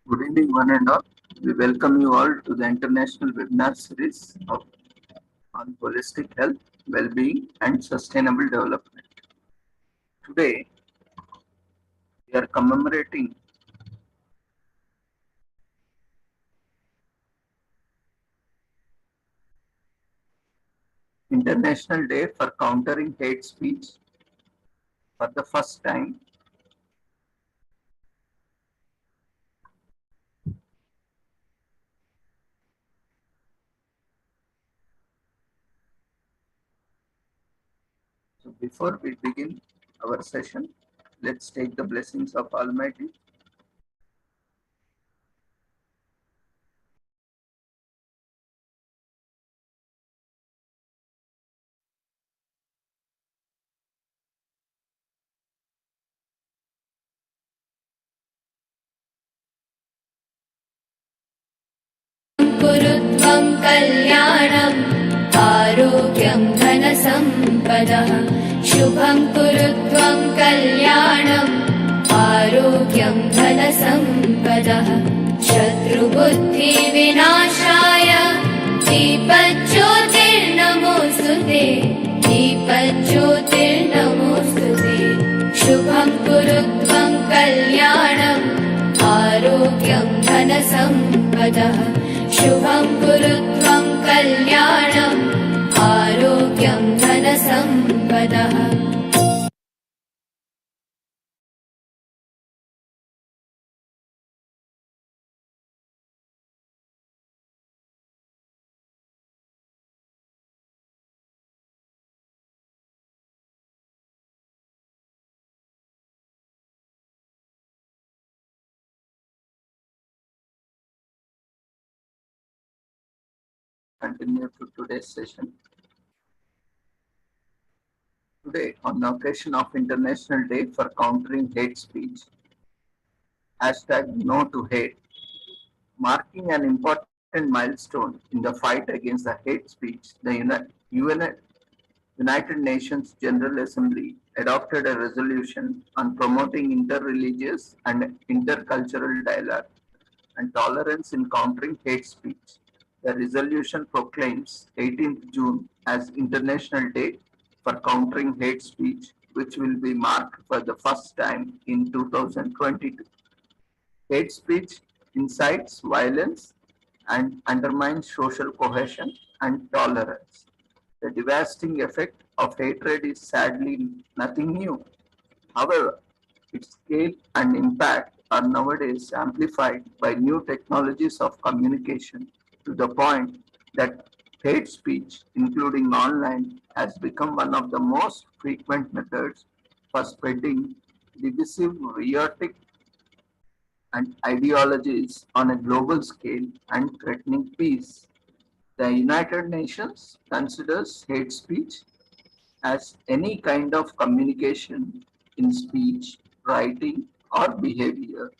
Good evening, one and all. We welcome you all to the international webinar series on holistic health, well-being, and sustainable development. Today, we are commemorating International Day for Countering Hate Speech for the first time. So, before we begin our session, let's take the blessings of Almighty. कुरुत्वं कल्याणम् आरोग्यं धनसम्पदः शुभं कुरुत्वं कल्याणम् आरोग्यं धनसम्पदः शत्रुबुद्धिविनाशाय दीपज्योतिर्नमोऽस्तु ते दीपज्योतिर्नमोऽस्तु ते शुभं कुरुत्वं कल्याणम् आरोग्यं धनसम्पदः शुभं कुरुत्वं कल्याणम् आरोग्यं धनसम्पदः Continue to today's session. Today, on the occasion of International Day for Countering Hate Speech, #No to Hate, marking an important milestone in the fight against the hate speech, the United Nations General Assembly adopted a resolution on promoting interreligious and intercultural dialogue and tolerance in countering hate speech. The resolution proclaims 18th June as International Day for Countering Hate Speech, which will be marked for the first time in 2022. Hate speech incites violence and undermines social cohesion and tolerance. The devastating effect of hatred is sadly nothing new. However, its scale and impact are nowadays amplified by new technologies of communication to the point that hate speech, including online, has become one of the most frequent methods for spreading divisive, rhetoric, and ideologies on a global scale and threatening peace. The United Nations considers hate speech as any kind of communication in speech, writing, or behavior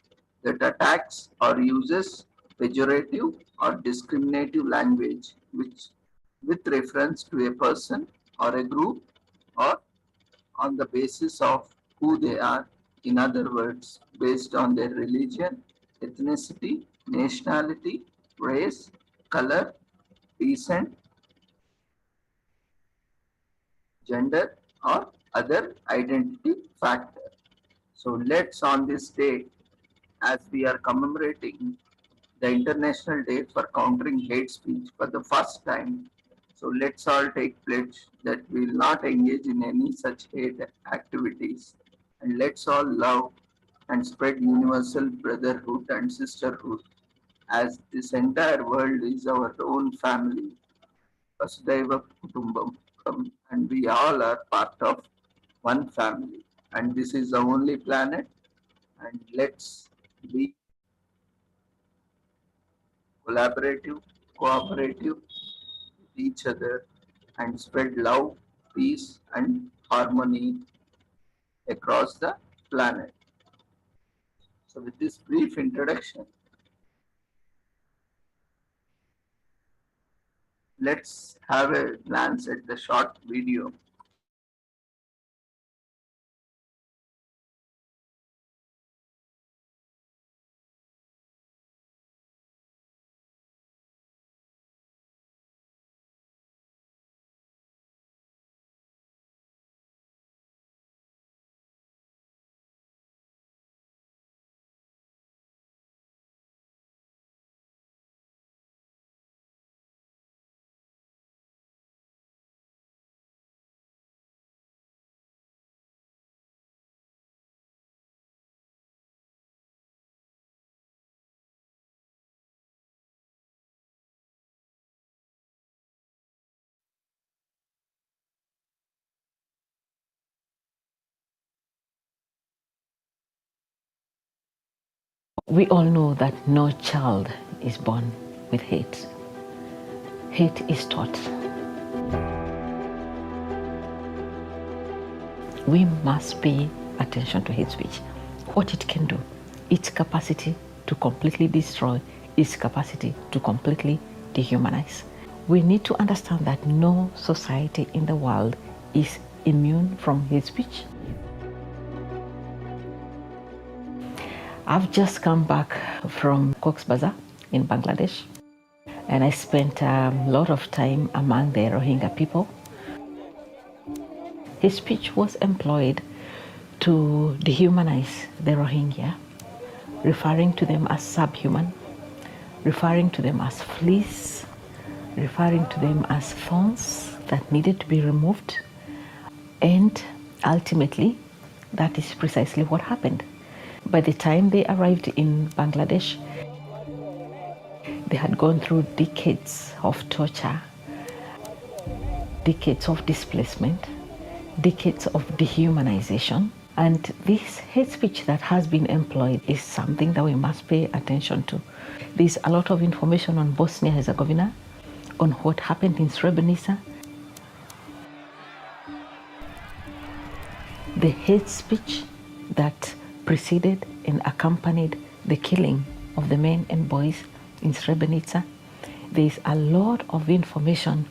that attacks or uses pejorative or discriminative language which with reference to a person or a group or on the basis of who they are, in other words, based on their religion, ethnicity, nationality, race, color, descent, gender, or other identity factor. So let's on this day, as we are commemorating the International Day for Countering Hate Speech for the first time, so let's all take pledge that we will not engage in any such hate activities, and let's all love and spread universal brotherhood and sisterhood, as this entire world is our own family. Vasudhaiva Kutumbam, and we all are part of one family. And this is the only planet, and let's be collaborative, cooperative with each other, and spread love, peace, and harmony across the planet. So, with this brief introduction, let's have a glance at the short video We all know that no child is born with hate. Hate is taught. We must pay attention to hate speech, what it can do, its capacity to completely destroy, its capacity to completely dehumanize. We need to understand that no society in the world is immune from hate speech. I've just come back from Cox's Bazar in Bangladesh, and I spent a lot of time among the Rohingya people. His speech was employed to dehumanize the Rohingya, referring to them as subhuman, referring to them as fleas, referring to them as thorns that needed to be removed. And ultimately, that is precisely what happened. By the time they arrived in Bangladesh, they had gone through decades of torture, decades of displacement, decades of dehumanization. And this hate speech that has been employed is something that we must pay attention to. There's a lot of information on Bosnia-Herzegovina, on what happened in Srebrenica. The hate speech that preceded and accompanied the killing of the men and boys in Srebrenica. There's a lot of information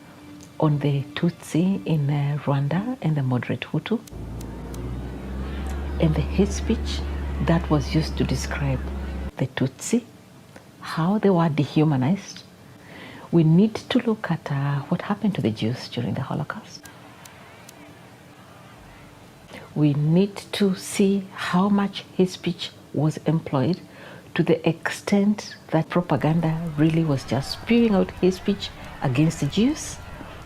on the Tutsi in Rwanda and the moderate Hutu, and the hate speech that was used to describe the Tutsi, how they were dehumanized. We need to look at what happened to the Jews during the Holocaust. We need to see how much hate speech was employed, to the extent that propaganda really was just spewing out hate speech against the Jews,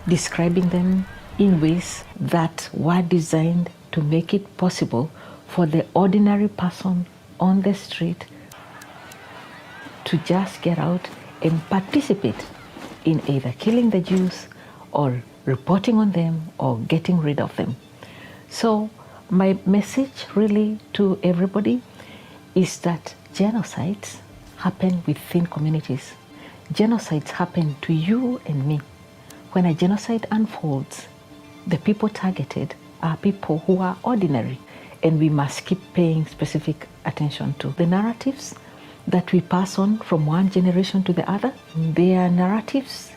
describing them in ways that were designed to make it possible for the ordinary person on the street to just get out and participate in either killing the Jews or reporting on them or getting rid of them. So my message really to everybody is that genocides happen within communities. Genocides happen to you and me. When a genocide unfolds, the people targeted are people who are ordinary, and we must keep paying specific attention to the narratives that we pass on from one generation to the other. They are narratives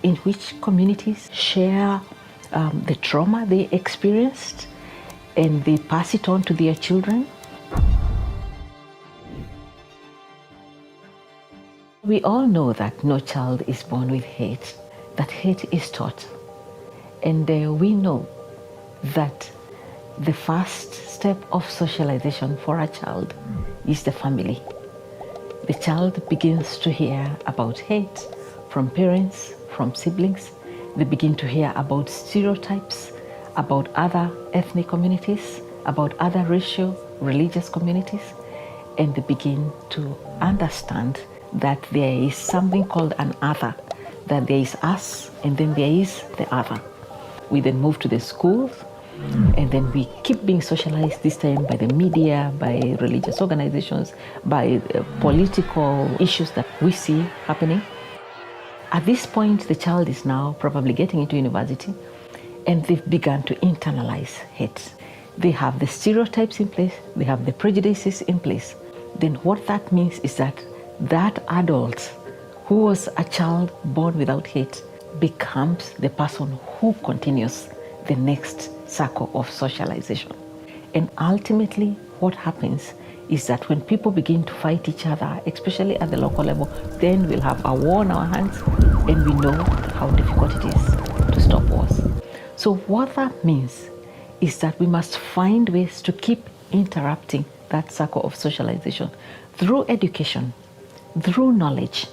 in which communities share the trauma they experienced, and they pass it on to their children. We all know that no child is born with hate, that hate is taught. And we know that the first step of socialization for a child is the family. The child begins to hear about hate from parents, from siblings. They begin to hear about stereotypes, about other ethnic communities, about other racial, religious communities, and they begin to understand that there is something called an other, that there is us and then there is the other. We then move to the schools, and then we keep being socialized, this time by the media, by religious organizations, by political issues that we see happening. At this point, the child is now probably getting into university, and they've begun to internalize hate. They have the stereotypes in place, they have the prejudices in place. Then what that means is that that adult who was a child born without hate becomes the person who continues the next circle of socialization. And ultimately, what happens is that when people begin to fight each other, especially at the local level, then we'll have a war on our hands, and we know how difficult it is to stop wars. So what that means is that we must find ways to keep interrupting that circle of socialization through education, through knowledge,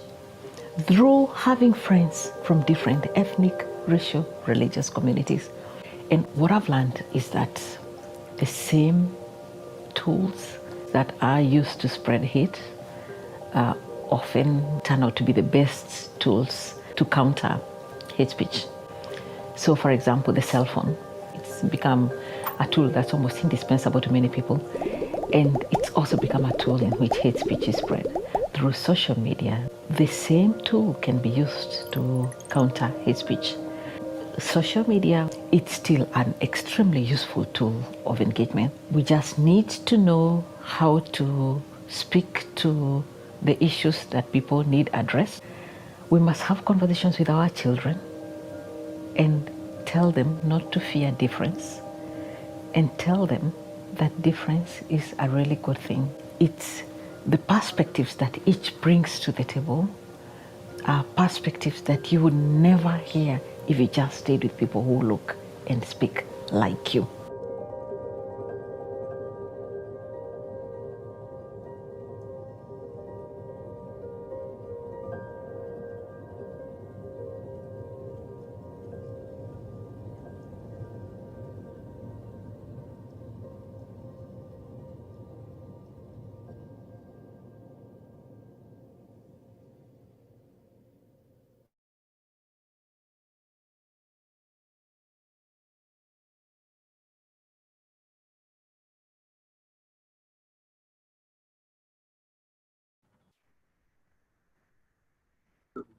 through having friends from different ethnic, racial, religious communities. And what I've learned is that the same tools that are used to spread hate often turn out to be the best tools to counter hate speech. So, for example, the cell phone, it's become a tool that's almost indispensable to many people, and it's also become a tool in which hate speech is spread through social media. The same tool can be used to counter hate speech. Social media, it's still an extremely useful tool of engagement. We just need to know how to speak to the issues that people need addressed. We must have conversations with our children and tell them not to fear difference and tell them that difference is a really good thing. It's the perspectives that each brings to the table are perspectives that you would never hear if you just stayed with people who look and speak like you.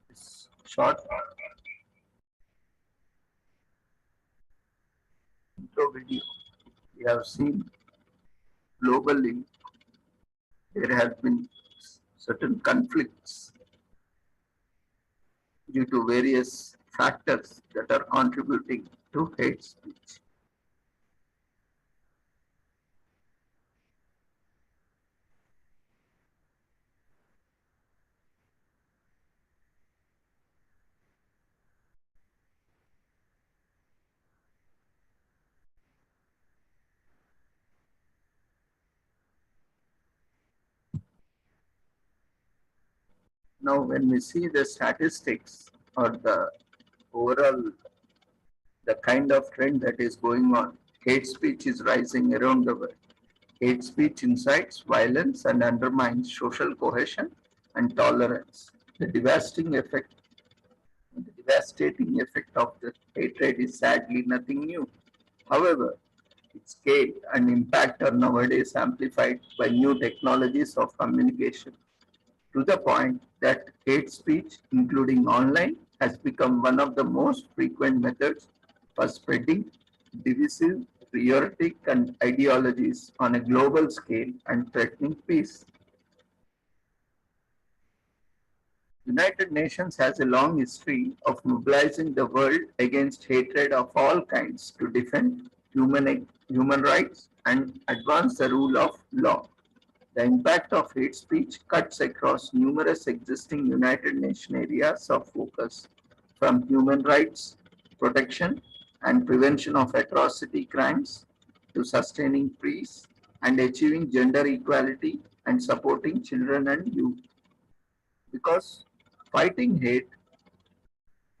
This short intro video, we have seen globally there have been certain conflicts due to various factors that are contributing to hate speech. Now, when we see the statistics or the overall, the kind of trend that is going on, hate speech is rising around the world. Hate speech incites violence and undermines social cohesion and tolerance. The devastating effect of the hatred is sadly nothing new. However, its scale and impact are nowadays amplified by new technologies of communication, to the point that hate speech, including online, has become one of the most frequent methods for spreading divisive, rhetoric, and ideologies on a global scale and threatening peace. United Nations has a long history of mobilizing the world against hatred of all kinds to defend human rights and advance the rule of law. The impact of hate speech cuts across numerous existing United Nations areas of focus, from human rights protection and prevention of atrocity crimes to sustaining peace and achieving gender equality and supporting children and youth. Because fighting hate,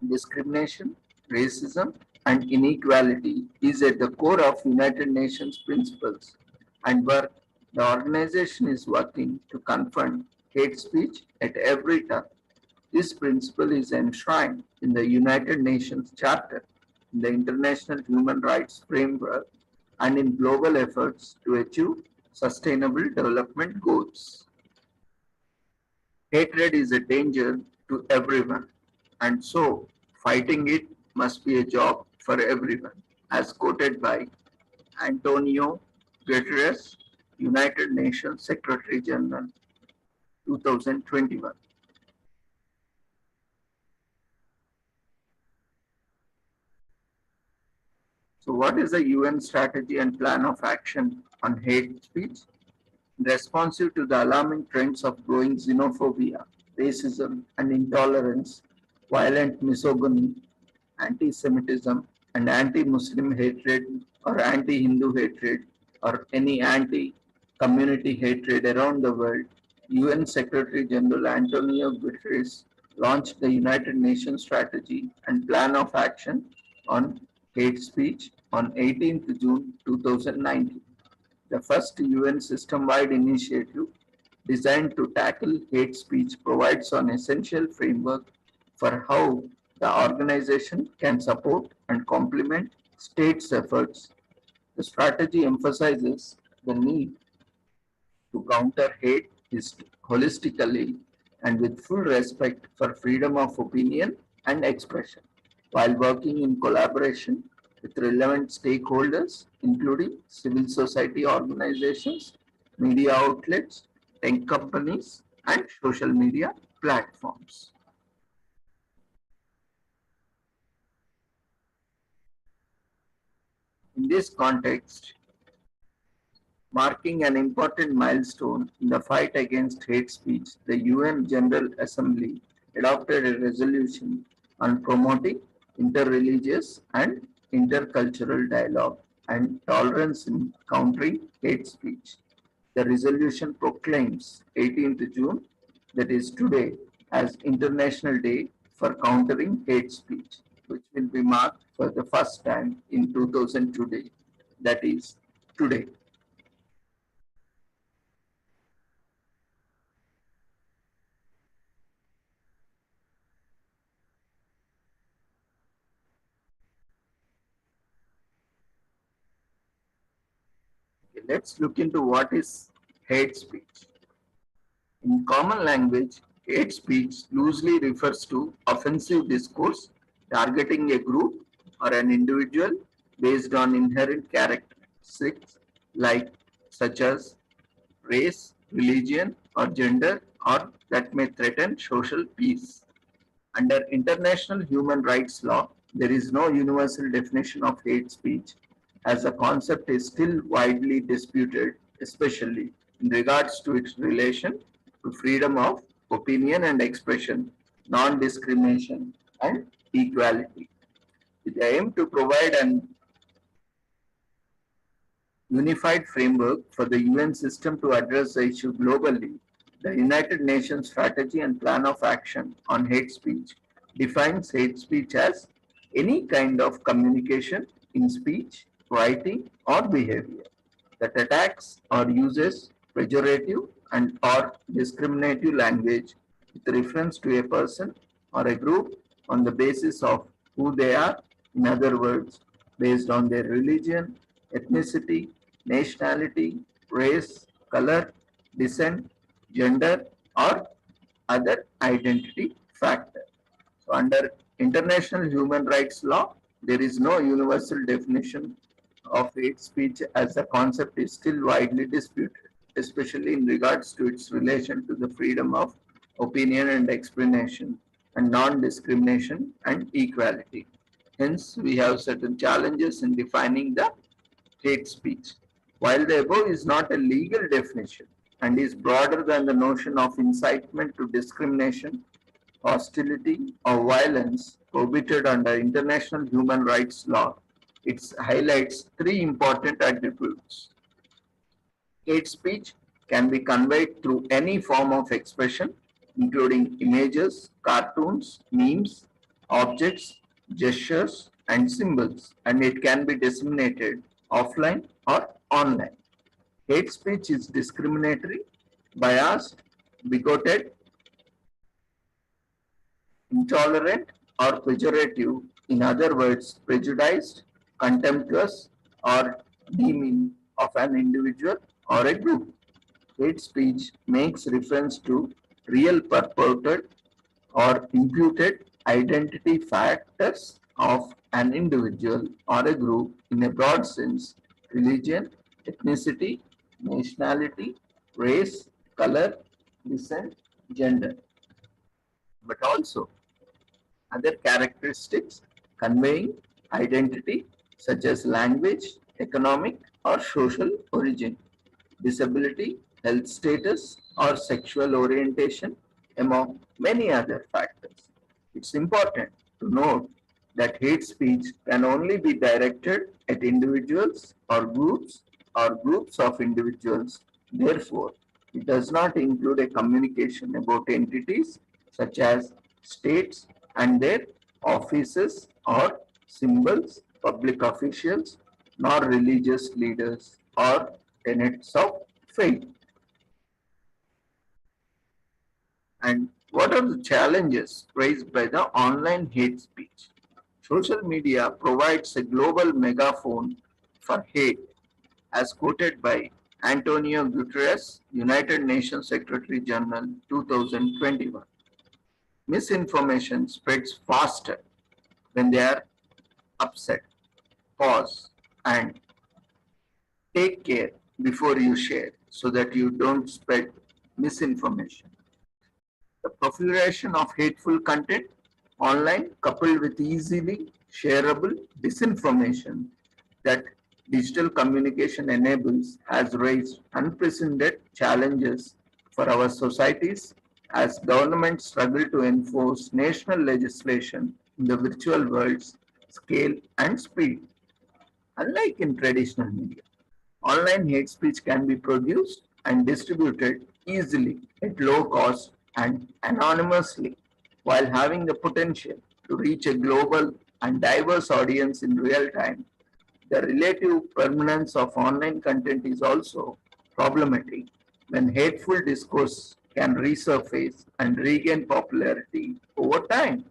discrimination, racism, and inequality is at the core of United Nations principles and work the organization is working to confront hate speech at every turn. This principle is enshrined in the United Nations Charter, in the International Human Rights Framework, and in global efforts to achieve sustainable development goals. Hatred is a danger to everyone, and so fighting it must be a job for everyone, as quoted by Antonio Guterres, United Nations Secretary General, 2021. So, what is the UN strategy and plan of action on hate speech? Responsive to the alarming trends of growing xenophobia, racism, and intolerance, violent misogyny, anti Semitism, and anti Muslim hatred or anti Hindu hatred or any anti community hatred around the world, UN Secretary General Antonio Guterres launched the United Nations Strategy and Plan of Action on Hate Speech on 18th June 2019, the first UN system-wide initiative designed to tackle hate speech provides an essential framework for how the organization can support and complement states' efforts. The strategy emphasizes the need to counter hate holistically and with full respect for freedom of opinion and expression, while working in collaboration with relevant stakeholders, including civil society organizations, media outlets, tech companies, and social media platforms. In this context, marking an important milestone in the fight against hate speech, the UN General Assembly adopted a resolution on promoting interreligious and intercultural dialogue and tolerance in countering hate speech. The resolution proclaims 18th June, that is today, as International Day for Countering Hate Speech, which will be marked for the first time in 2000 today, that is today. Okay, let's look into what is hate speech. In common language, hate speech loosely refers to offensive discourse targeting a group or an individual based on inherent characteristics like such as race, religion, or gender, or that may threaten social peace. Under international human rights law, there is no universal definition of hate speech, as the concept is still widely disputed, especially in regards to its relation to freedom of opinion and expression, non discrimination, and equality. With the aim to provide an unified framework for the UN system to address the issue globally, the United Nations Strategy and Plan of Action on Hate Speech defines hate speech as any kind of communication in speech, writing, or behavior that attacks or uses pejorative and or discriminative language with reference to a person or a group on the basis of who they are, in other words, based on their religion, ethnicity, nationality, race, color, descent, gender, or other identity factor. So, under international human rights law, there is no universal definition of hate speech, as the concept is still widely disputed, especially in regards to its relation to the freedom of opinion and explanation and non-discrimination and equality. Hence, we have certain challenges in defining the hate speech. While the above is not a legal definition and is broader than the notion of incitement to discrimination, hostility, or violence prohibited under international human rights law, it highlights three important attributes. Hate speech can be conveyed through any form of expression, including images, cartoons, memes, objects, gestures, and symbols, and it can be disseminated offline or online. Hate speech is discriminatory, biased, bigoted, intolerant, or pejorative, in other words, prejudiced, contemptuous, or demeaning of an individual or a group. Hate speech makes reference to real purported or imputed identity factors of an individual or a group in a broad sense: religion, ethnicity, nationality, race, color, descent, gender, but also other characteristics conveying identity such as language, economic or social origin, disability, health status, or sexual orientation, among many other factors. It's important to note that hate speech can only be directed at individuals or groups of individuals. Therefore, it does not include a communication about entities such as states and their offices or symbols, public officials, nor religious leaders or tenets of faith. And what are the challenges raised by the online hate speech? Social media provides a global megaphone for hate, as quoted by Antonio Guterres, United Nations Secretary General, 2021. Misinformation spreads faster when they are upset. Pause and take care before you share so that you don't spread misinformation. The proliferation of hateful content online coupled with easily shareable disinformation that digital communication enables has raised unprecedented challenges for our societies as governments struggle to enforce national legislation in the virtual world's scale and speed. Unlike in traditional media, online hate speech can be produced and distributed easily at low cost and anonymously, while having the potential to reach a global and diverse audience in real time. The relative permanence of online content is also problematic when hateful discourse can resurface and regain popularity over time.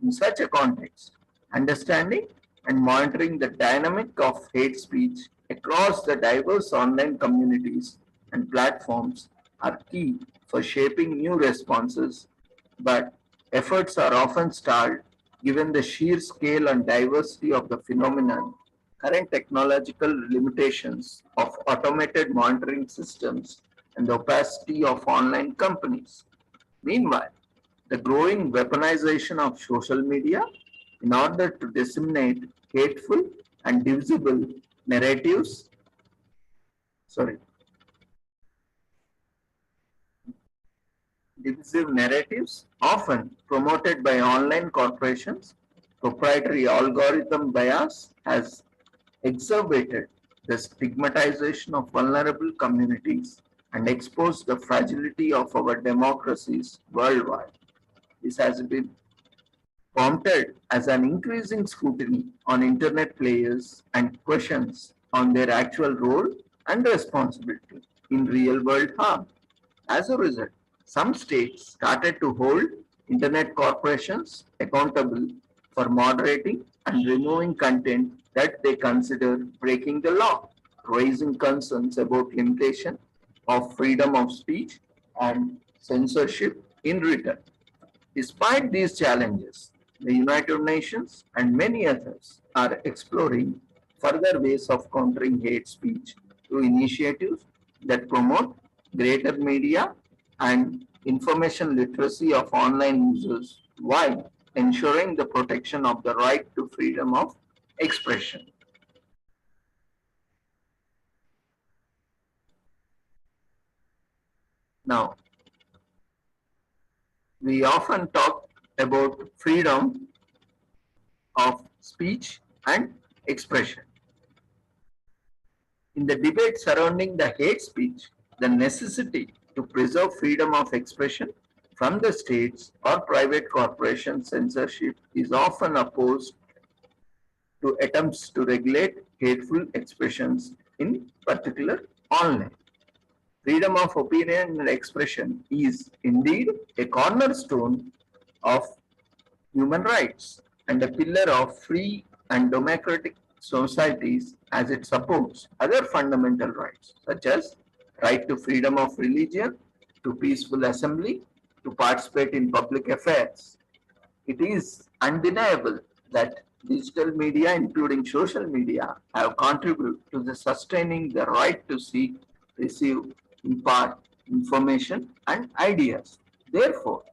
In such a context, understanding and monitoring the dynamic of hate speech across the diverse online communities and platforms are key for shaping new responses, but efforts are often stalled given the sheer scale and diversity of the phenomenon, current technological limitations of automated monitoring systems, and the opacity of online companies. Meanwhile, the growing weaponization of social media in order to disseminate hateful and divisible narratives, sorry, divisive narratives often promoted by online corporations, proprietary algorithm bias has exacerbated the stigmatization of vulnerable communities and exposed the fragility of our democracies worldwide. This has been prompted as an increasing scrutiny on internet players and questions on their actual role and responsibility in real world harm. As a result, some states started to hold internet corporations accountable for moderating and removing content that they consider breaking the law, raising concerns about limitation of freedom of speech and censorship in return. Despite these challenges, the United Nations and many others are exploring further ways of countering hate speech through initiatives that promote greater media and information literacy of online users while ensuring the protection of the right to freedom of expression. Now, we often talk about freedom of speech and expression. In the debate surrounding the hate speech, the necessity to preserve freedom of expression from the states or private corporation censorship is often opposed to attempts to regulate hateful expressions, in particular online. Freedom of opinion and expression is indeed a cornerstone of human rights and a pillar of free and democratic societies as it supports other fundamental rights such as right to freedom of religion, to peaceful assembly, to participate in public affairs. It is undeniable that digital media, including social media, have contributed to the sustaining the right to seek, receive, impart information and ideas. Therefore,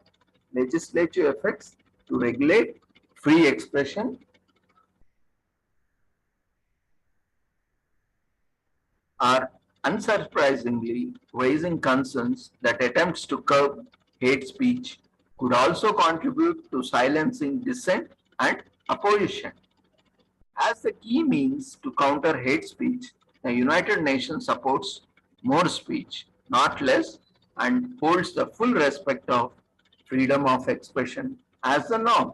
legislative efforts to regulate free expression are unsurprisingly raising concerns that attempts to curb hate speech could also contribute to silencing dissent and opposition. As the key means to counter hate speech, the United Nations supports more speech, not less, and holds the full respect of freedom of expression as the norm.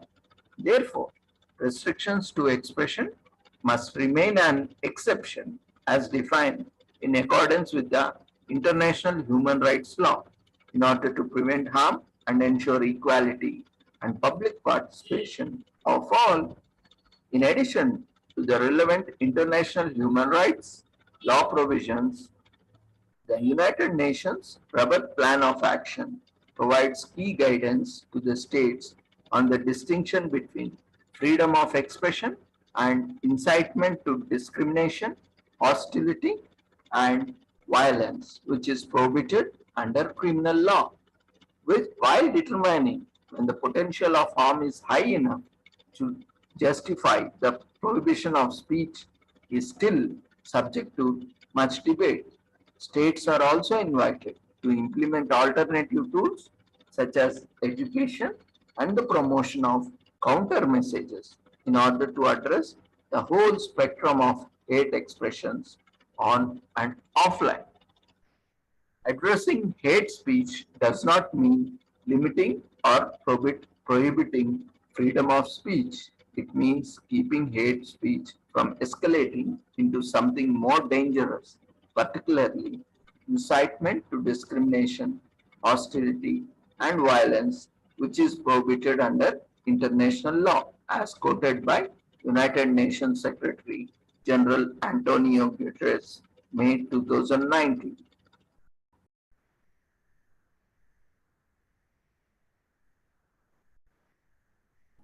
Therefore, restrictions to expression must remain an exception as defined in accordance with the international human rights law in order to prevent harm and ensure equality and public participation of all. In addition to the relevant international human rights law provisions, The United Nations Rubber Plan of Action provides key guidance to the states on the distinction between freedom of expression and incitement to discrimination, hostility, and violence, which is prohibited under criminal law. While determining when the potential of harm is high enough to justify the prohibition of speech is still subject to much debate. States are also invited to implement alternative tools such as education and the promotion of counter messages in order to address the whole spectrum of hate expressions on and offline. Addressing hate speech does not mean limiting or prohibiting freedom of speech. It means keeping hate speech from escalating into something more dangerous, particularly incitement to discrimination, hostility, and violence, which is prohibited under international law, as quoted by United Nations Secretary General Antonio Guterres, May 2019.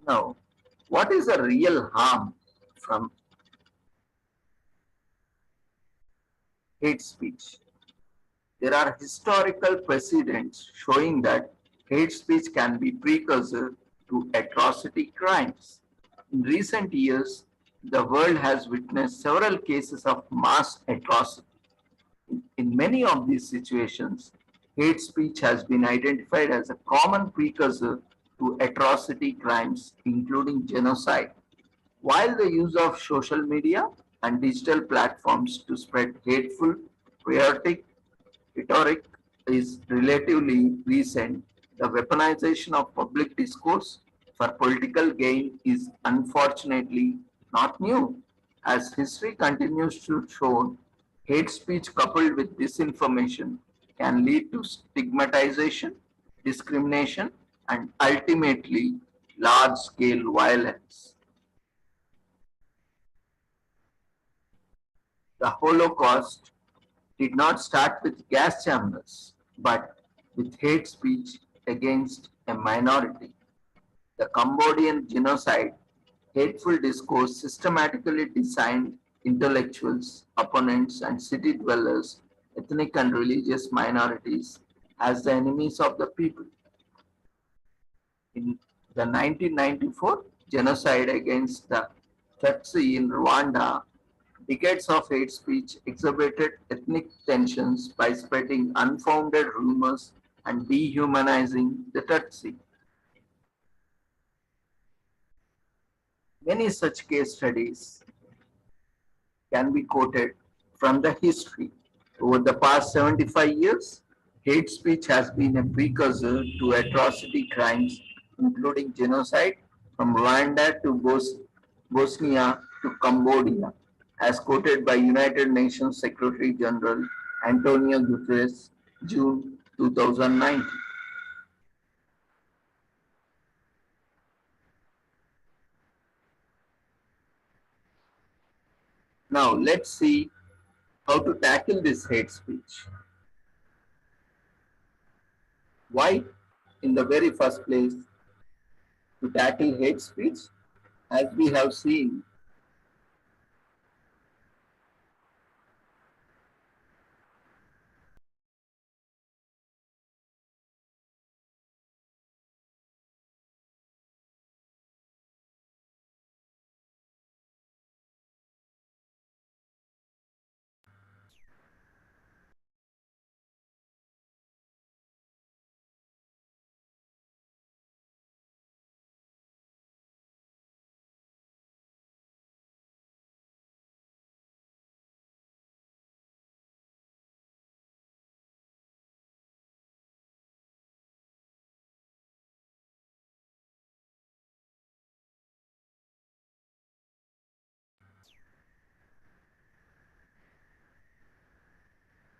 Now, what is the real harm from hate speech? There are historical precedents showing that hate speech can be precursor to atrocity crimes. In recent years, the world has witnessed several cases of mass atrocity. In many of these situations, hate speech has been identified as a common precursor to atrocity crimes, including genocide. While the use of social media and digital platforms to spread hateful, chaotic rhetoric is relatively recent, the weaponization of public discourse for political gain is unfortunately not new. As history continues to show, hate speech coupled with disinformation can lead to stigmatization, discrimination, and ultimately large scale violence. The Holocaust did not start with gas chambers, but with hate speech against a minority. The Cambodian genocide, hateful discourse systematically designed intellectuals, opponents, and city dwellers, ethnic and religious minorities as the enemies of the people. In the 1994 genocide against the Tutsi in Rwanda, decades of hate speech exacerbated ethnic tensions by spreading unfounded rumors and dehumanizing the Tutsi. Many such case studies can be quoted from the history. Over the past 75 years, hate speech has been a precursor to atrocity crimes, including genocide from Rwanda to Bosnia to Cambodia, as quoted by United Nations Secretary General Antonio Guterres, June 2019. Now let's see how to tackle this hate speech. Why, in the very first place, to tackle hate speech? As we have seen,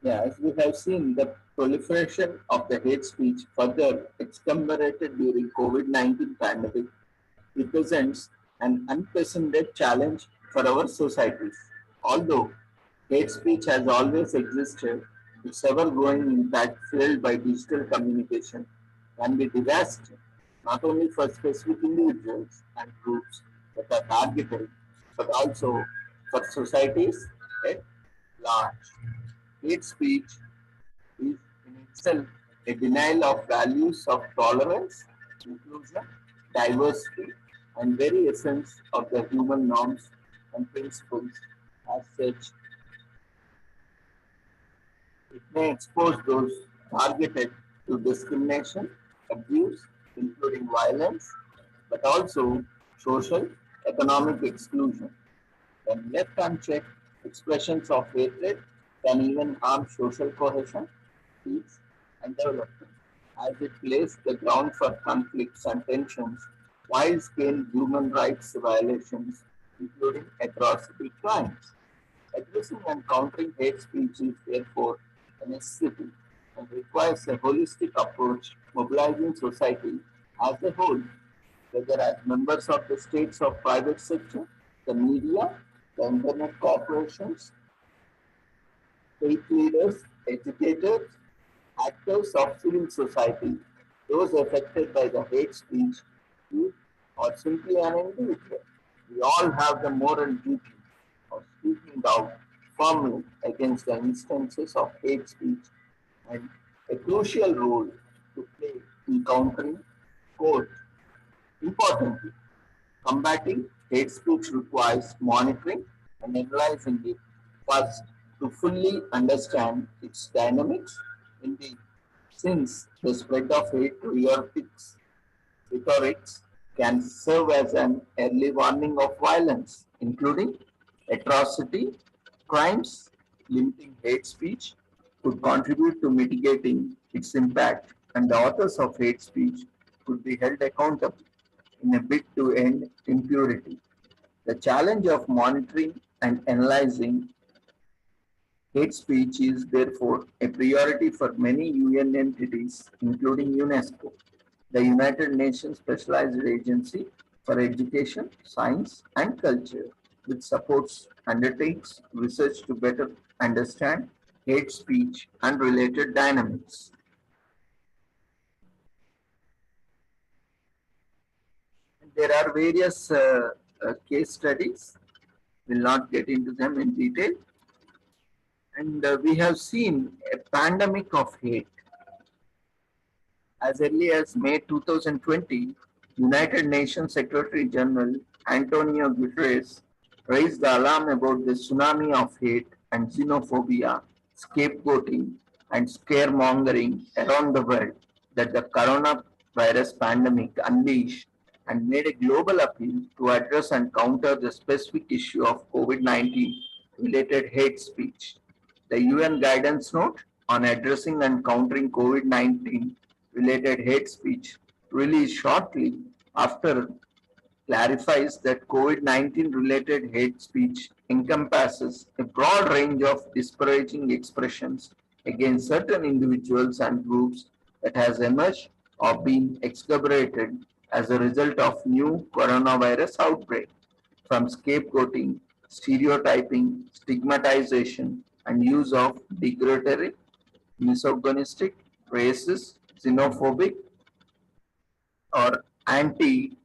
as we have seen, the proliferation of the hate speech further exacerbated during COVID-19 pandemic represents an unprecedented challenge for our societies. Although hate speech has always existed, its ever-growing impact fueled by digital communication can be devastating, not only for specific individuals and groups that are targeted, but also for societies at large. Hate speech is in itself a denial of values of tolerance, inclusion, diversity, and very essence of the human norms and principles. As such, it may expose those targeted to discrimination, abuse, including violence, but also social, economic exclusion. When left unchecked, expressions of hatred can even harm social cohesion, peace, and development, as it lays the ground for conflicts and tensions, wide-scale human rights violations, including atrocity crimes. Addressing and countering hate speech is therefore a necessity and requires a holistic approach, mobilizing society as a whole, whether as members of the states or private sector, the media, the internet corporations, faith leaders, educators, actors of civil society, those affected by the hate speech, youth, or simply an individual. We all have the moral duty of speaking out firmly against the instances of hate speech and a crucial role to play in countering, quote, importantly, combating hate speech requires monitoring and analyzing it first to fully understand its dynamics. Indeed, since the spread of hate rhetorics can serve as an early warning of violence, including atrocity, crimes, limiting hate speech could contribute to mitigating its impact, and the authors of hate speech could be held accountable in a bid to end impurity. The challenge of monitoring and analyzing hate speech is therefore a priority for many UN entities, including UNESCO, the United Nations Specialized Agency for Education, Science and Culture, which supports undertakes research to better understand hate speech and related dynamics. There are various case studies. Will not get into them in detail. And we have seen a pandemic of hate. As early as May 2020, United Nations Secretary General Antonio Guterres raised the alarm about the tsunami of hate and xenophobia, scapegoating, and scaremongering around the world that the coronavirus pandemic unleashed, and made a global appeal to address and counter the specific issue of COVID-19 related hate speech. The UN Guidance Note on Addressing and Countering COVID-19 related hate speech, released shortly after, clarifies that COVID-19 related hate speech encompasses a broad range of disparaging expressions against certain individuals and groups that has emerged or been exacerbated as a result of new coronavirus outbreak, from scapegoating, stereotyping, stigmatization, and use of derogatory, misogynistic, racist, xenophobic, or anti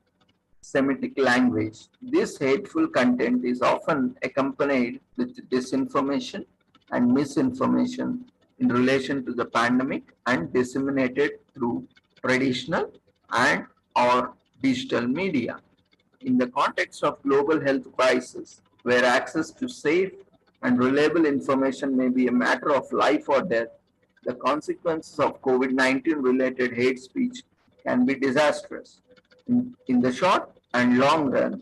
Semitic language. This hateful content is often accompanied with disinformation and misinformation in relation to the pandemic and disseminated through traditional and or digital media. In the context of global health crisis, where access to safe and reliable information may be a matter of life or death, the consequences of COVID-19 related hate speech can be disastrous in the short and long run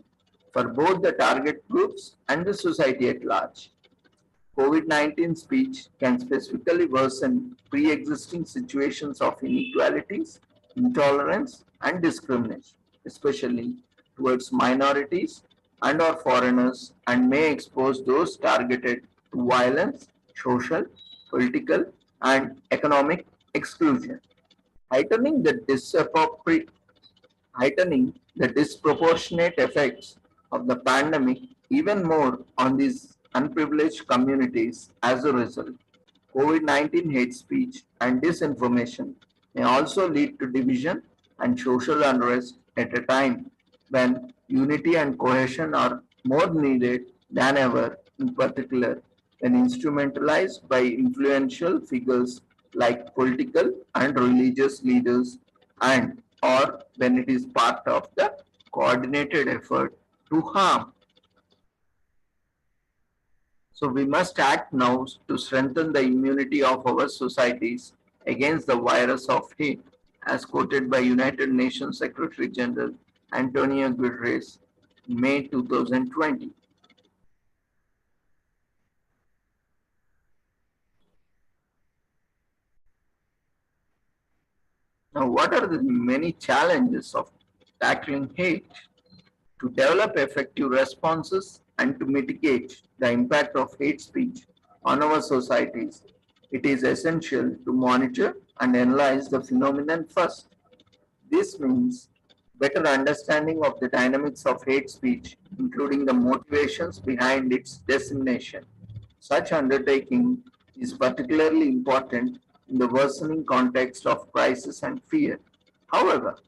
for both the target groups and the society at large. COVID-19 speech can specifically worsen pre-existing situations of inequalities, intolerance, and discrimination, especially towards minorities and or foreigners, and may expose those targeted to violence, social, political, and economic exclusion. Heightening the disproportionate effects of the pandemic even more on these unprivileged communities as a result. COVID-19 hate speech and disinformation may also lead to division and social unrest at a time when unity and cohesion are more needed than ever, in particular when instrumentalized by influential figures like political and religious leaders and or when it is part of the coordinated effort to harm. So we must act now to strengthen the immunity of our societies against the virus of hate, as quoted by United Nations Secretary General Antonio Guterres in May 2020. Now, what are the many challenges of tackling hate? To develop effective responses and to mitigate the impact of hate speech on our societies, it is essential to monitor and analyze the phenomenon first. This means better understanding of the dynamics of hate speech, including the motivations behind its dissemination. Such undertaking is particularly important in the worsening context of crisis and fear. However,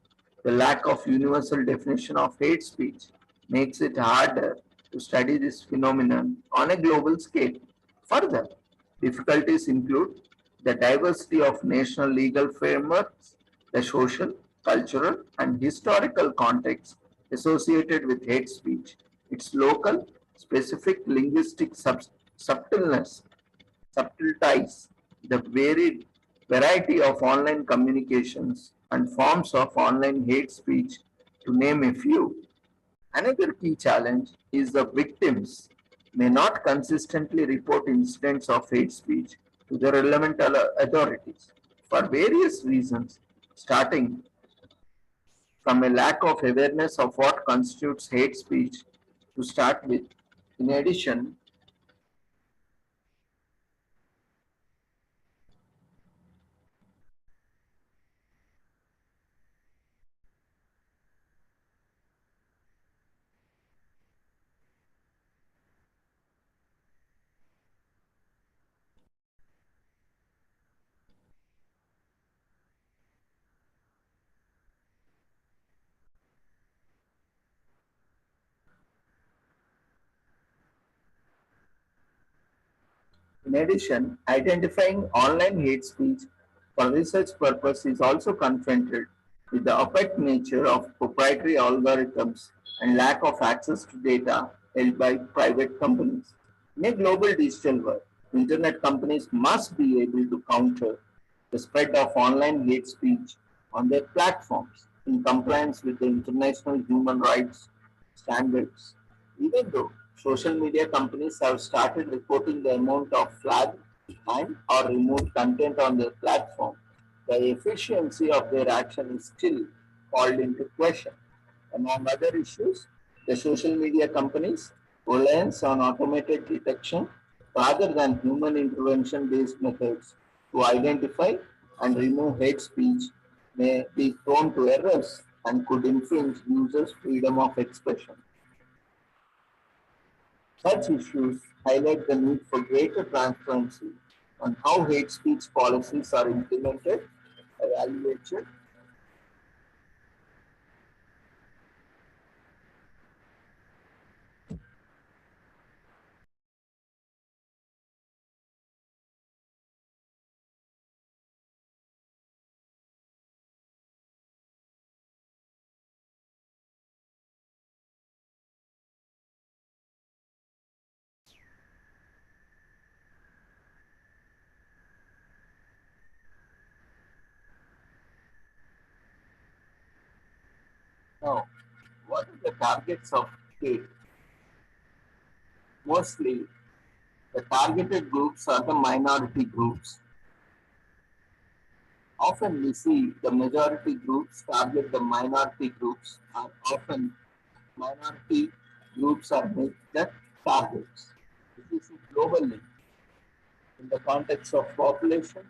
the lack of universal definition of hate speech makes it harder to study this phenomenon on a global scale. Further, difficulties include the diversity of national legal frameworks, the social, cultural, and historical context associated with hate speech, its local, specific linguistic subtleness, subtleties, the varied variety of online communications and forms of online hate speech, to name a few. Another key challenge is the victims may not consistently report incidents of hate speech to the relevant authorities for various reasons, starting from a lack of awareness of what constitutes hate speech to start with. In addition, identifying online hate speech for research purpose is also confronted with the opaque nature of proprietary algorithms and lack of access to data held by private companies. In a global digital world, internet companies must be able to counter the spread of online hate speech on their platforms in compliance with the international human rights standards. Even though social media companies have started reporting the amount of flagged and or removed content on their platform, the efficiency of their action is still called into question. Among other issues, the social media companies' reliance on automated detection rather than human intervention based methods to identify and remove hate speech may be prone to errors and could infringe users' freedom of expression. Such issues highlight the need for greater transparency on how hate speech policies are implemented, evaluated. Now, what are the targets of hate? Mostly, the targeted groups are the minority groups. Often we see the majority groups target the minority groups, and often minority groups are made the targets. If you see globally, in the context of population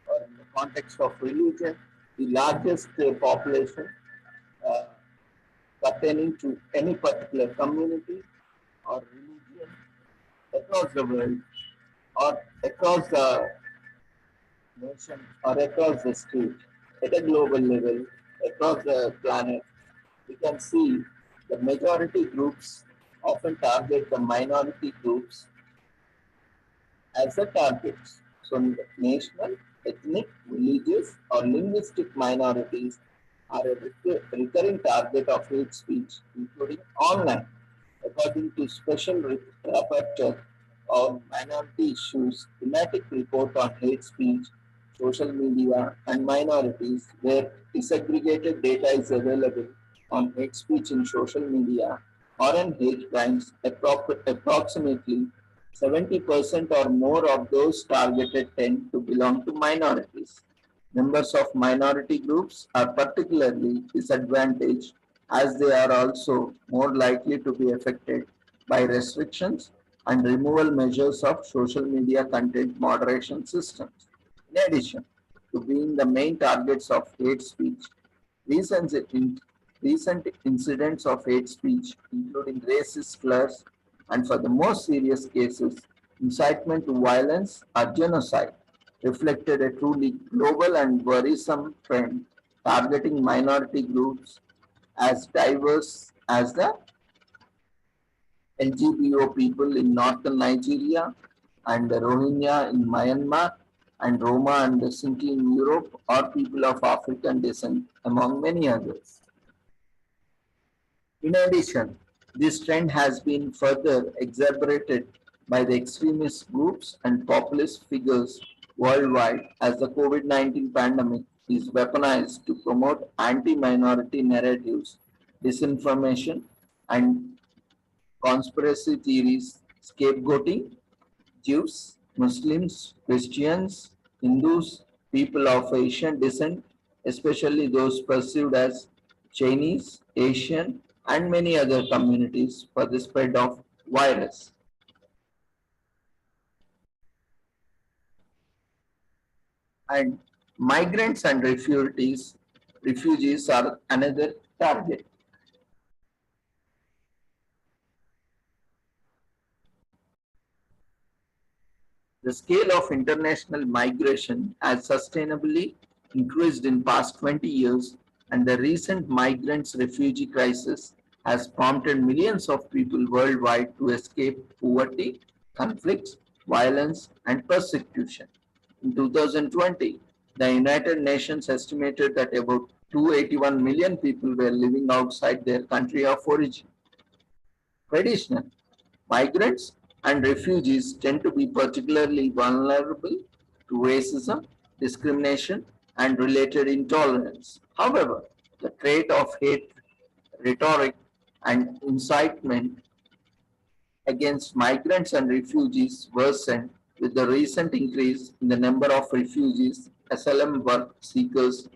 or in the context of religion, the largest population uh, pertaining to any particular community or religion across the world or across the nation or across the state, at a global level, across the planet, we can see the majority groups often target the minority groups as the targets. So, national, ethnic, religious, or linguistic minorities are a recurring target of hate speech, including online. According to Special Rapporteur on Minority Issues, thematic report on hate speech, social media, and minorities, where disaggregated data is available on hate speech in social media or on hate crimes, approximately 70% or more of those targeted tend to belong to minorities. Members of minority groups are particularly disadvantaged as they are also more likely to be affected by restrictions and removal measures of social media content moderation systems. In addition to being the main targets of hate speech, recent, recent incidents of hate speech, including racist slurs and for the most serious cases, incitement to violence or genocide, reflected a truly global and worrisome trend targeting minority groups as diverse as the LGBO people in northern Nigeria and the Rohingya in Myanmar and Roma and the Sinti in Europe or people of African descent, among many others. In addition, this trend has been further exacerbated by the extremist groups and populist figures worldwide as the COVID-19 pandemic is weaponized to promote anti-minority narratives, disinformation, and conspiracy theories, scapegoating Jews, Muslims, Christians, Hindus, people of Asian descent, especially those perceived as Chinese, Asian, and many other communities for the spread of virus. And migrants and refugees are another target. The scale of international migration has sustainably increased in past 20 years, and the recent migrants refugee crisis has prompted millions of people worldwide to escape poverty, conflicts, violence, and persecution. In 2020, the United Nations estimated that about 281 million people were living outside their country of origin. Traditional migrants and refugees tend to be particularly vulnerable to racism, discrimination, and related intolerance. However, the trait of hate rhetoric and incitement against migrants and refugees worsened with the recent increase in the number of refugees, asylum work seekers,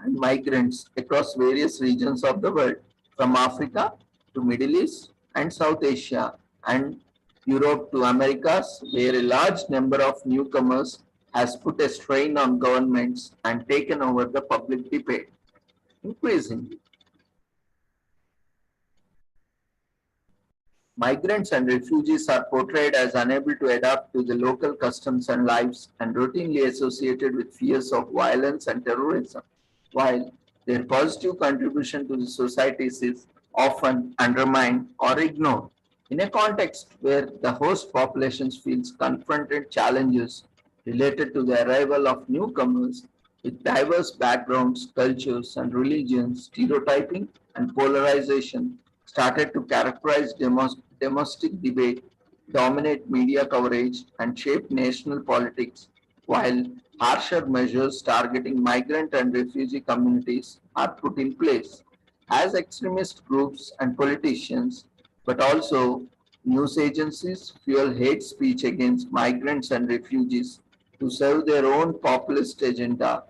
and migrants across various regions of the world, from Africa to Middle East and South Asia and Europe to Americas, where a large number of newcomers has put a strain on governments and taken over the public debate. Increasingly, migrants and refugees are portrayed as unable to adapt to the local customs and lives and routinely associated with fears of violence and terrorism, while their positive contribution to the societies is often undermined or ignored. In a context where the host populations feels confronted challenges related to the arrival of newcomers with diverse backgrounds, cultures, and religions, stereotyping and polarization started to characterize domestic debate, dominate media coverage, and shape national politics, while harsher measures targeting migrant and refugee communities are put in place. As extremist groups and politicians, but also news agencies, fuel hate speech against migrants and refugees to serve their own populist agenda.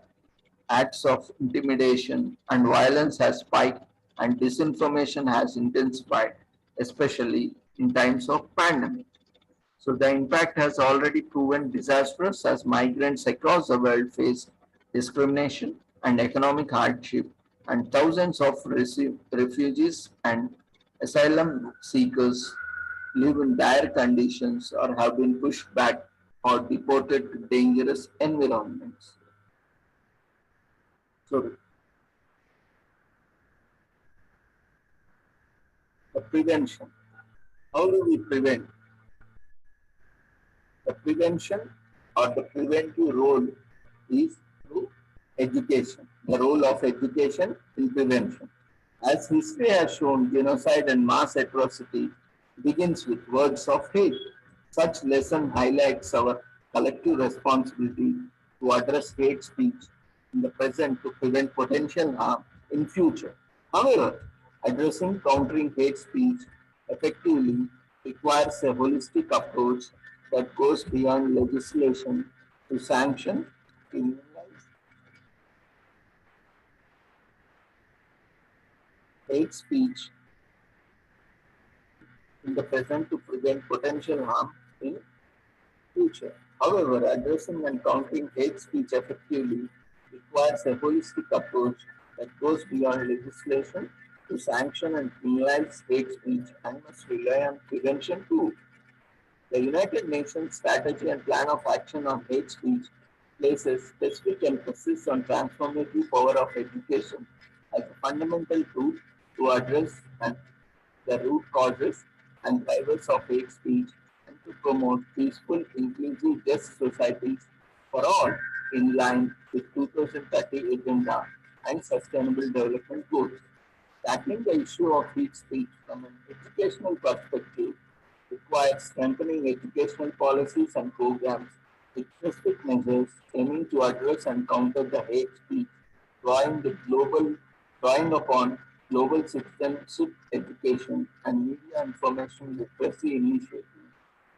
Acts of intimidation and violence has spiked and disinformation has intensified, especially in times of pandemic. So the impact has already proven disastrous as migrants across the world face discrimination and economic hardship, and thousands of refugees and asylum seekers live in dire conditions or have been pushed back or deported to dangerous environments. So, the prevention. How do we prevent? The prevention or the preventive role is through education. The role of education in prevention. As history has shown, genocide and mass atrocity begins with words of hate. Such lesson highlights our collective responsibility to address hate speech in the present to prevent potential harm in future. However, addressing countering hate speech effectively requires a holistic approach that goes beyond legislation to sanction, criminalize hate speech in the present to prevent potential harm in future. However, addressing and countering hate speech effectively requires a holistic approach that goes beyond legislation to sanction and criminalize hate speech and must rely on prevention too. The United Nations Strategy and Plan of Action on Hate Speech places specific emphasis on transformative power of education as a fundamental tool to address the root causes and drivers of hate speech and to promote peaceful, inclusive, just societies for all in line with 2030 Agenda and Sustainable Development Goals. Tackling the issue of hate speech from an educational perspective requires strengthening educational policies and programs with specific measures aiming to address and counter the hate speech, drawing upon global citizenship education and media information literacy initiatives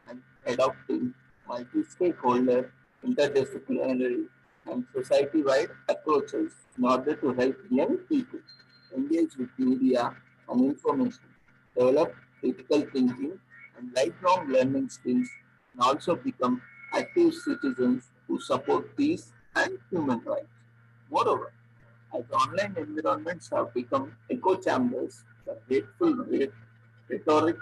and adopting multi-stakeholder, interdisciplinary, and society-wide approaches in order to help young people engage with media and information, develop critical thinking and lifelong learning skills, and also become active citizens who support peace and human rights. Moreover, as online environments have become echo chambers for hateful rhetoric,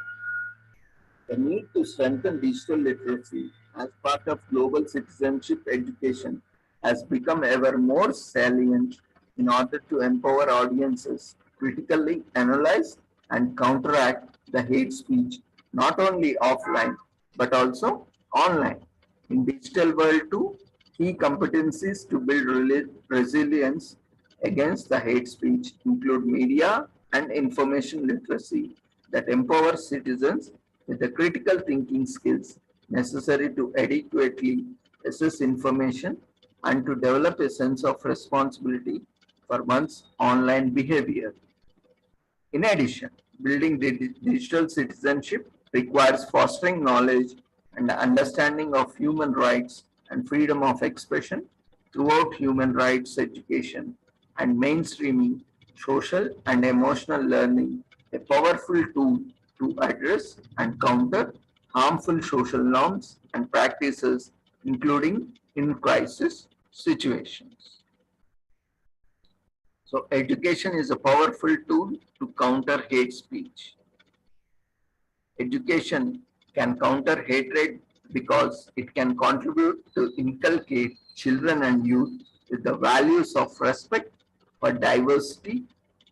the need to strengthen digital literacy as part of global citizenship education has become ever more salient in order to empower audiences critically analyze and counteract the hate speech not only offline but also online. In digital world too, key competencies to build resilience against the hate speech include media and information literacy that empowers citizens with the critical thinking skills necessary to adequately assess information and to develop a sense of responsibility for one's online behavior. In addition, building digital citizenship requires fostering knowledge and understanding of human rights and freedom of expression throughout human rights education and mainstreaming social and emotional learning, a powerful tool to address and counter harmful social norms and practices, including in crisis situations. So, education is a powerful tool to counter hate speech. Education can counter hatred because it can contribute to inculcate children and youth with the values of respect for diversity,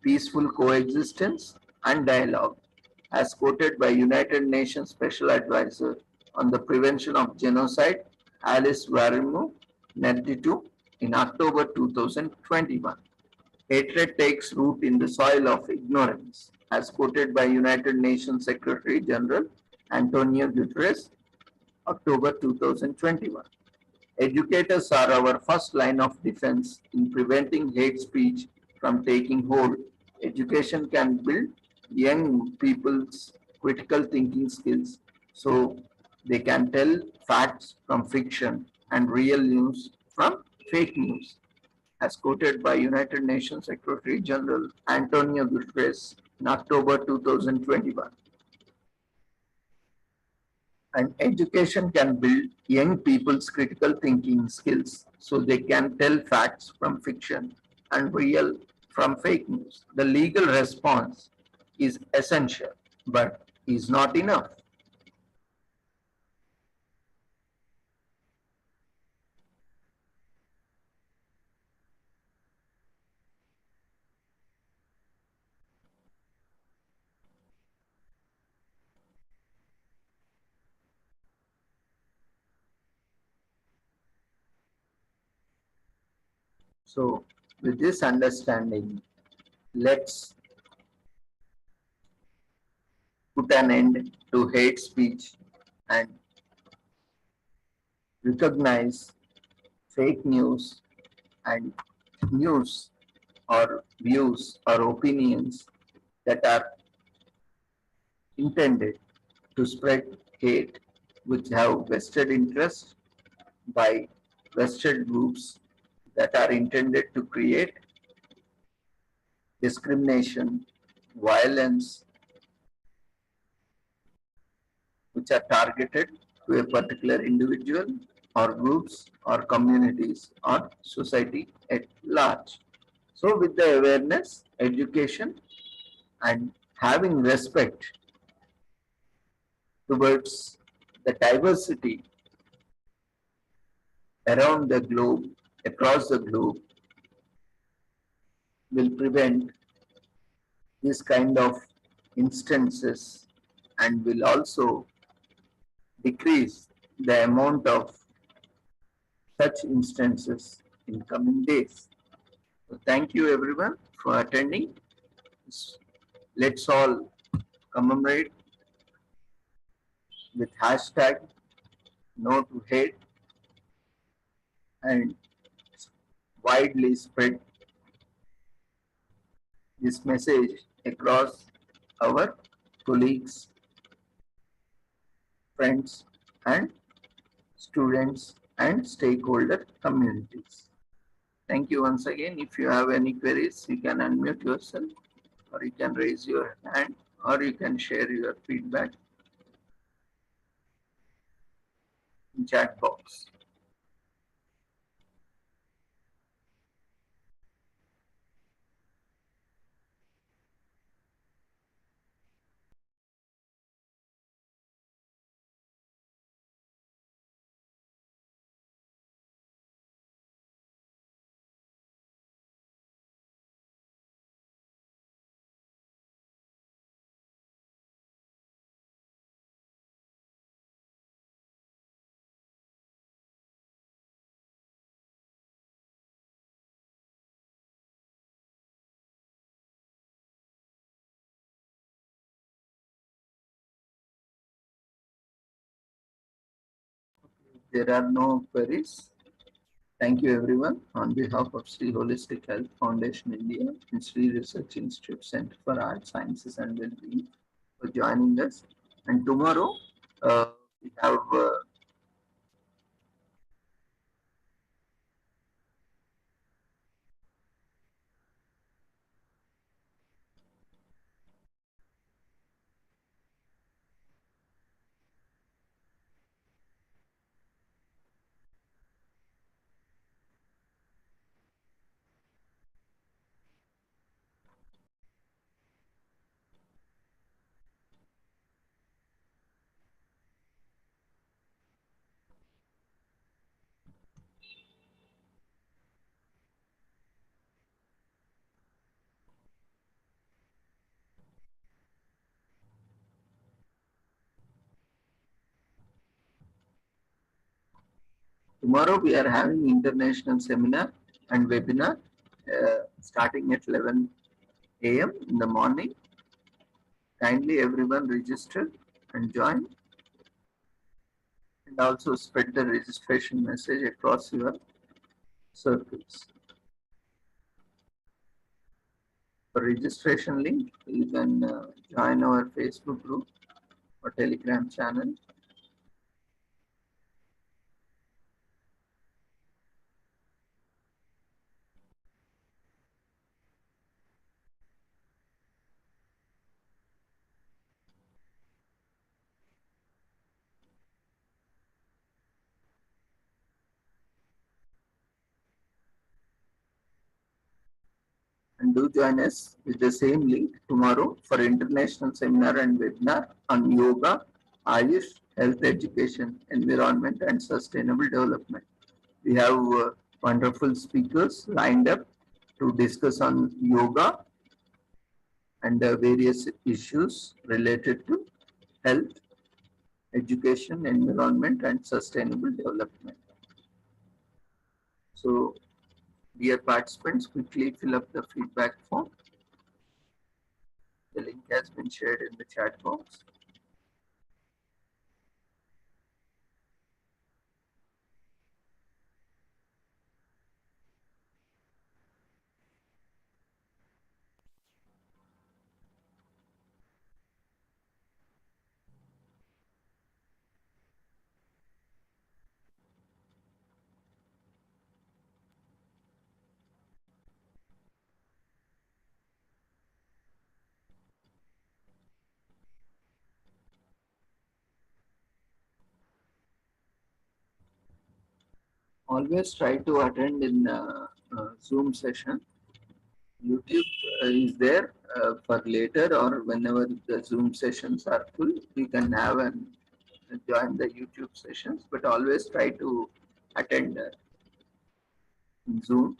peaceful coexistence, and dialogue, as quoted by United Nations Special Advisor on the Prevention of Genocide, Alice Warimo Nerditu, in October 2021. Hatred takes root in the soil of ignorance, as quoted by United Nations Secretary General Antonio Guterres, October 2021. Educators are our first line of defense in preventing hate speech from taking hold. Education can build young people's critical thinking skills so they can tell facts from fiction and real news from fake news, as quoted by United Nations Secretary General Antonio Guterres in October 2021. And education can build young people's critical thinking skills so they can tell facts from fiction and real from fake news. The legal response is essential, but is not enough. So with this understanding, let's put an end to hate speech and recognize fake news and news or views or opinions that are intended to spread hate, which have vested interest by vested groups that are intended to create discrimination, violence, which are targeted to a particular individual or groups or communities or society at large. So with the awareness, education and having respect towards the diversity around the globe, across the globe, will prevent this kind of instances and will also decrease the amount of such instances in coming days. So thank you everyone for attending. Let's all commemorate with hashtag no to hate and widely spread this message across our colleagues, friends, and students and stakeholder communities. Thank you once again. If you have any queries, you can unmute yourself, or you can raise your hand, or you can share your feedback in chat box. There are no queries. Thank you everyone on behalf of Sri Holistic Health Foundation India and Sri Research Institute Center for Art Sciences and Wellbeing for joining us. And tomorrow we have tomorrow we are having international seminar and webinar starting at 11 a.m. in the morning. Kindly everyone register and join, and also spread the registration message across your circles. For registration link, you can join our Facebook group or Telegram channel. And do join us with the same link tomorrow for international seminar and webinar on yoga, Ayush, health education, environment, and sustainable development. We have wonderful speakers lined up to discuss on yoga and various issues related to health, education, environment, and sustainable development. So Dear participants, quickly fill up the feedback form. The link has been shared in the chat box. Always try to attend in Zoom session. YouTube is there for later or whenever the Zoom sessions are full, you can have and join the YouTube sessions, but always try to attend in Zoom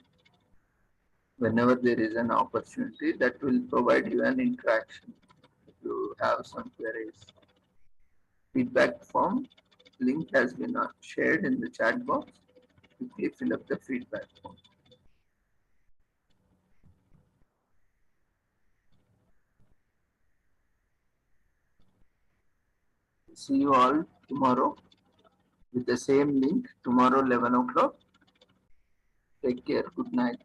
whenever there is an opportunity that will provide you an interaction if you have some queries. Feedback form link has been shared in the chat box. Quickly fill up the feedback form. See you all tomorrow with the same link tomorrow 11 o'clock. Take care. Good night.